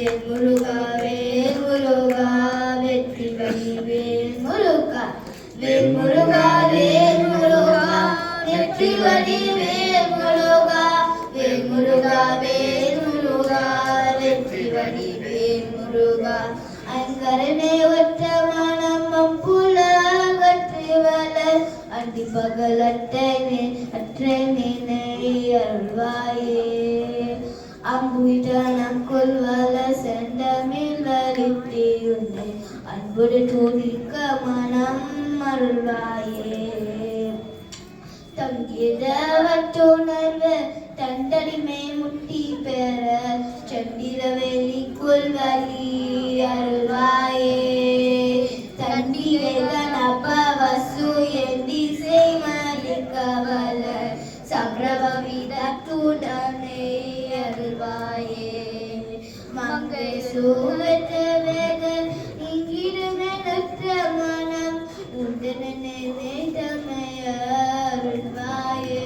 முருகா வேல் முருகா வெற்றி வடிவேல் முருகா வேல் முருகா வேல் முருகா வெற்றி வடிவேல் முருகா வேல் முருகா வேல் முருகா வெற்றி வடிவேல் முருகா அங்கரனே ஒற்ற மனம் அம்புல அகற்றி வளர் அடி பகல் அற்றனே அருள்வாயே அம்புவிட்டானம் கொள்வல செந்தமிழ் வலித்தி உன்னை அன்புடு தூதிக்க மனம் அருள்வாயே தங்கியதவற்றுணர்வு தண்டடிமை முட்டி பெற சந்திரவெளி கொள்வலி அருள்வாயே தண்டிவேகன் அப்பவசு எந்தி செய்மலிக்கவல சப்ரபவிதத்துடனே அருள்வாயே மங்கை சூவற்ற வேகன் இங்கிடுமே நற்ற மனம் உண்டனே நேதமைய அருள்வாயே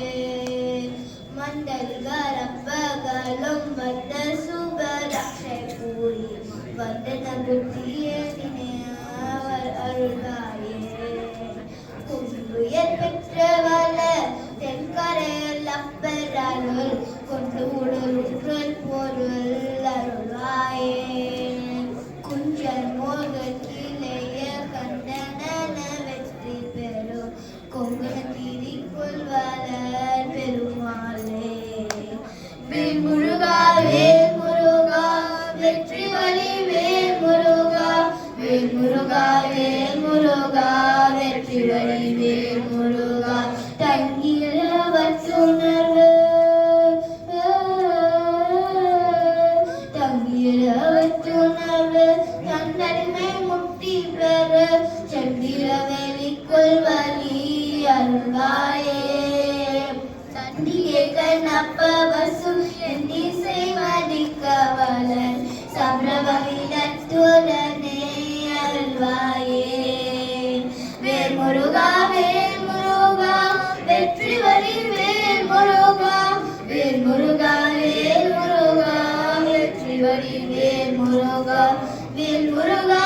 மண்டல்கள் அப்பகலும் வந்த சுபரக்ஷை கூறி வந்தன புத்தியே அவர் அருள்வாயே கும்புயர் பெற்றவள தென்கரையில் அப்பரருள் கொண்டு உடல் உற்றல் பொருள் அருள்வாயே குஞ்சல் மோகத்திலேய கண்டன வெற்றி பெறும் கொங்கண தீரி கொள்வலர் பெருமாளே வேல் முருகா வேல் முருகா வெற்றி வழி வேல் முருகா வேல் முருகா வேல் முருகா வெற்றி வழி வேல் முருகா தங்கியவற்றுணர்வு தன்னடிமை முட்டி பெற சந்திரவெளி கொள்வலி அருள்வாயே தண்டிகை கண்ணப்பவசு எந்தி செய்வதிக்கவலன் சப்ரபவிதத்துடனே அருள்வாயே வேல் முருகா வேல் முருகா வெற்றி வழி வேல் முருகா வேல் முருகா வேல் முருகா வெற்றி வழி வேல் முருகா வேல் முருகா